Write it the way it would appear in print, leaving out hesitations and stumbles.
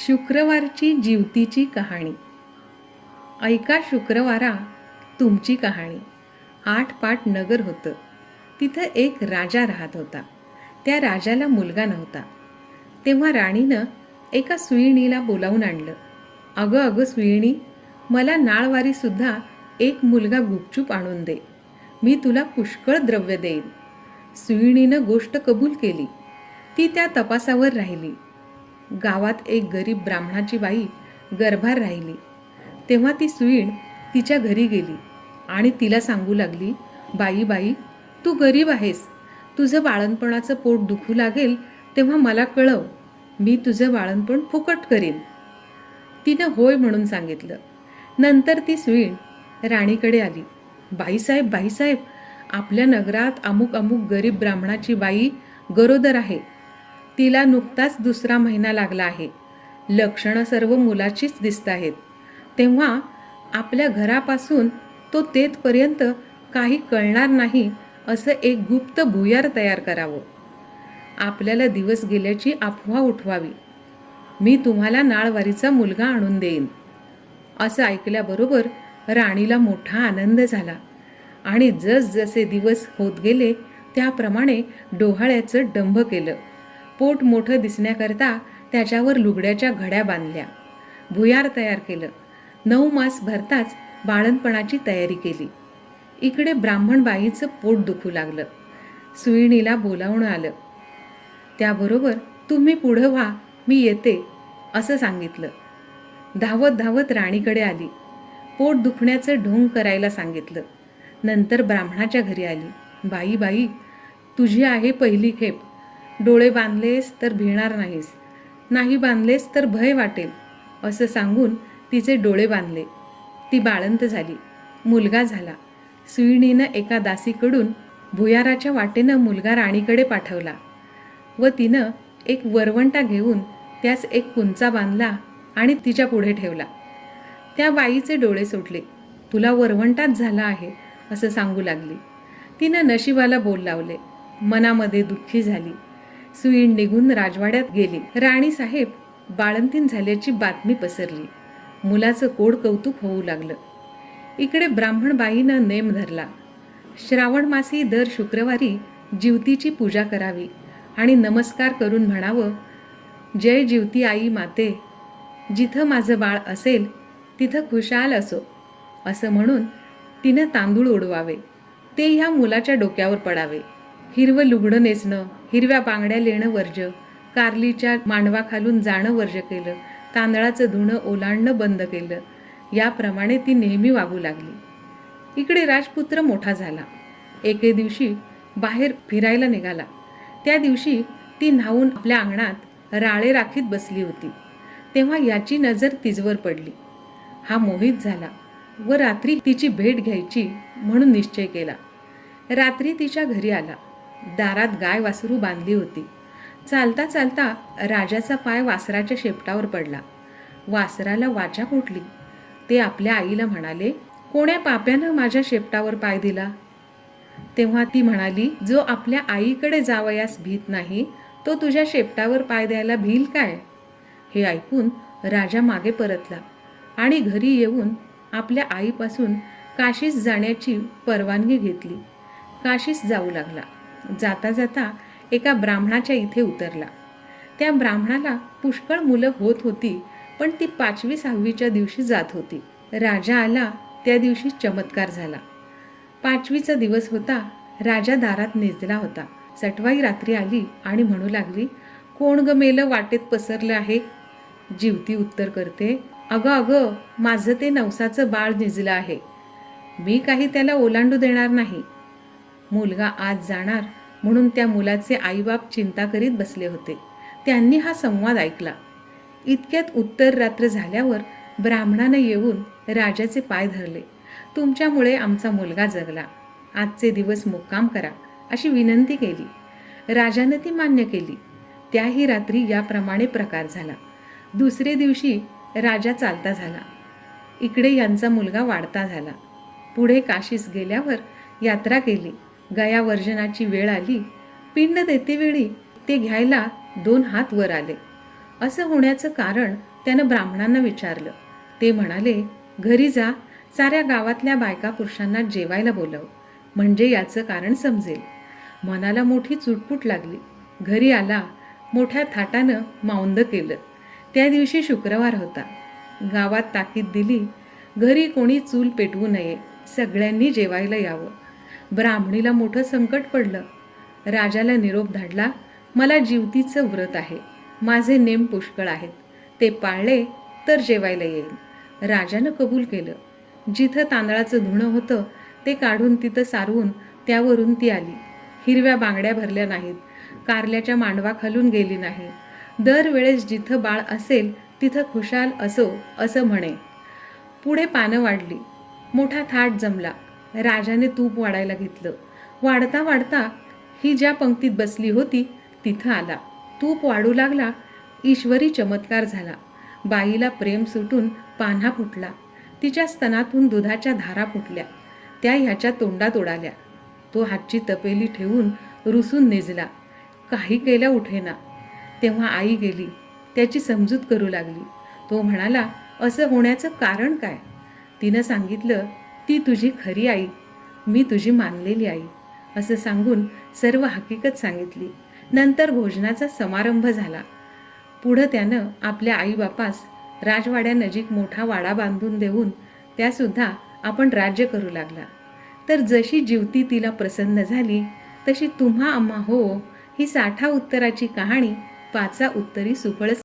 शुक्रवारची जीवतीची कहाणी. ऐका शुक्रवारा तुमची कहाणी. 8 पाट नगर होतं. तिथं एक राजा राहत होता. त्या राजाला मुलगा नव्हता. तेव्हा राणीनं एका सुईणीला बोलावून आणलं. अगं अगं सुईणी, मला नाळवारीसुद्धा एक मुलगा गुपचूप आणून दे. मी तुला पुष्कळ द्रव्य देईन. सुईणीनं गोष्ट कबूल केली. ती त्या तपासावर राहिली. गावात एक गरीब ब्राह्मणाची बाई गर्भार राहिली. तेव्हा ती सुईण तिच्या घरी गेली आणि तिला सांगू लागली, बाई बाई, तू गरीब आहेस. तुझं बाळंतपणाचं पोट दुखू लागेल तेव्हा मला कळव. मी तुझं बाळंतपण फुकट करीन. तिनं होय म्हणून सांगितलं. नंतर ती सुईण राणीकडे आली. बाईसाहेब बाईसाहेब, आपल्या नगरात अमुक अमुक गरीब ब्राह्मणाची बाई गरोदर आहे. तिला नुकताच 2रा महिना लागला आहे. लक्षणं सर्व मुलाचीच दिसत आहेत. तेव्हा आपल्या घरापासून तो तेथपर्यंत काही कळणार नाही असं एक गुप्त भुयार तयार करावं. आपल्याला दिवस गेल्याची अफवा उठवावी. मी तुम्हाला नाळवारीचा मुलगा आणून देईन. असं ऐकल्याबरोबर राणीला मोठा आनंद झाला आणि जसजसे दिवस होत गेले त्याप्रमाणे डोहाळ्याचं डंभ केलं. पोट मोठं दिसण्याकरता त्याच्यावर लुगड्याच्या घड्या बांधल्या. भुयार तयार केलं. 9 मास भरताच बाळंतपणाची तयारी केली. इकडे ब्राह्मण बाईचं पोट दुखू लागलं. सुईणीला बोलावून आलं. त्याबरोबर तुम्ही पुढं व्हा, मी येते असं सांगितलं. धावत धावत राणीकडे आली. पोट दुखण्याचं ढोंग करायला सांगितलं. नंतर ब्राह्मणाच्या घरी आली. बाई बाई, तुझी आहे पहिली खेप. डोळे बांधलेस तर भिणार नाहीस, नाही बांधलेस तर भय वाटेल असं सांगून तिचे डोळे बांधले. ती बाळंत झाली. मुलगा झाला. सुईणीनं एका दासीकडून भुयाराच्या वाटेनं मुलगा राणीकडे पाठवला व तिनं एक वरवंटा घेऊन त्यास एक कुंचा बांधला आणि तिच्या पुढे ठेवला. त्या बाईचे डोळे सुटले. तुला वरवंटाच झाला आहे असं सांगू लागली. तिनं नशिबाला बोल लावले. मनामध्ये दुःखी झाली. सुईण निघून राजवाड्यात गेली. राणी साहेब बाळंतीण झाल्याची बातमी पसरली. मुलाचं कोड कौतुक होऊ लागलं. इकडे ब्राह्मण बाईनं नेम धरला. श्रावण मासी दर शुक्रवारी जीवतीची पूजा करावी आणि नमस्कार करून म्हणावं, जय जीवती आई माते, जिथं माझं बाळ असेल तिथं खुशाल असो असं म्हणून तिनं तांदूळ उडवावे. ते ह्या मुलाच्या डोक्यावर पडावे. हिरवं लुगडं नेसणं, हिरव्या बांगड्या लेणं वर्ज, कारलीच्या मांडवाखालून जाणं वर्ज केलं, तांदळाचं धुणं ओलांडणं बंद केलं. याप्रमाणे ती नेहमी वागू लागली. इकडे राजपुत्र मोठा झाला. एके दिवशी बाहेर फिरायला निघाला. त्या दिवशी ती न्हावून आपल्या अंगणात राळे राखीत बसली होती. तेव्हा याची नजर तिजवर पडली. हा मोहित झाला व रात्री तिची भेट घ्यायची म्हणून निश्चय केला. रात्री तिच्या घरी आला. दारात गाय वासरू बांधली होती. चालता चालता राजाचा पाय वासराच्या शेपटावर पडला. वासराला वाचा फुटली. ते आपल्या आईला म्हणाले, कोण्या पाप्यानं माझ्या शेपटावर पाय दिला? तेव्हा ती म्हणाली, जो आपल्या आईकडे जावयास भीत नाही तो तुझ्या शेपटावर पाय द्यायला भील काय? हे ऐकून राजा मागे परतला आणि घरी येऊन आपल्या आईपासून काशीस जाण्याची परवानगी घेतली. काशीस जाऊ लागला. जाता जाता एका ब्राह्मणाच्या इथे उतरला. त्या ब्राह्मणाला पुष्कळ मुलं होत होती, पण ती 5वी-6वीच्या दिवशी जात होती. राजा आला त्या दिवशी चमत्कार झाला. 5वीचा दिवस होता. राजा दारात निजला होता. सटवाई रात्री आली आणि म्हणू लागली, कोण ग मेलं वाटेत पसरलं आहे? जीवती उत्तर करते, अगं अगं, माझं ते नवसाचं बाळ निजलं आहे. मी काही त्याला ओलांडू देणार नाही. मुलगा आज जाणार म्हणून त्या मुलाचे आईबाप चिंता करीत बसले होते. त्यांनी हा संवाद ऐकला. इतक्यात उत्तर रात्र झाल्यावर ब्राह्मणाने येऊन राजाचे पाय धरले. तुमच्यामुळे आमचा मुलगा जगला. आजचे दिवस मुक्काम करा अशी विनंती केली. राजाने ती मान्य केली. त्याही रात्री याप्रमाणे प्रकार झाला. 2रे दिवशी राजा चालता झाला. इकडे यांचा मुलगा वाढता झाला. पुढे काशीस गेल्यावर यात्रा केली. गयावर्जनाची वेळ आली. पिंड देतेवेळी ते घ्यायला 2 हात वर आले. असं होण्याचं कारण त्यानं ब्राह्मणांना विचारलं. ते म्हणाले, घरी जा, साऱ्या गावातल्या बायका पुरुषांना जेवायला बोलव, म्हणजे याचं कारण समजेल. मनाला मोठी चुटपुट लागली. घरी आला, मोठ्या थाटानं माउंद केलं. त्या दिवशी शुक्रवार होता. गावात ताकीद दिली, घरी कोणी चूल पेटवू नये, सगळ्यांनी जेवायला यावं. ब्राह्मणीला मोठं संकट पडलं. राजाला निरोप धाडला, मला जिवतीचं व्रत आहे, माझे नेम पुष्कळ आहेत, ते पाळले तर जेवायला येईल. राजानं कबूल केलं. जिथं तांदळाचं धुणं होतं ते काढून तिथं सारवून त्यावरून ती आली. हिरव्या बांगड्या भरल्या नाहीत, कारल्याच्या मांडवा खालून गेली नाही. दरवेळेस जिथं बाळ असेल तिथं खुशाल असो असं म्हणे. पुढे पानं वाढली, मोठा थाट जमला. राजाने तूप वाढायला घेतलं. वाढता वाढता ही ज्या पंक्तीत बसली होती तिथं आला. तूप वाढू लागला. ईश्वरी चमत्कार झाला. बाईला प्रेम सुटून पान्हा फुटला. तिच्या स्तनातून दुधाच्या धारा फुटल्या. त्या ह्याच्या तोंडात उडाल्या. तो हातची तपेली ठेवून रुसून निजला. काही केल्या उठेना. तेव्हा आई गेली, त्याची समजूत करू लागली. तो म्हणाला, असं होण्याचं कारण काय? तिनं सांगितलं, ती तुझी खरी आई, मी तुझी मानलेली आई, असं सांगून सर्व हकीकत सांगितली. नंतर भोजनाचा समारंभ झाला. पुढं त्यानं आपल्या आईबापास राजवाड्यानजीक मोठा वाडा बांधून देऊन त्यासुद्धा आपण राज्य करू लागला. तर जशी जिवती तिला प्रसन्न झाली तशी तुम्हा आम्हा हो ही 60 उत्तराची कहाणी 5 उत्तरी सुफळ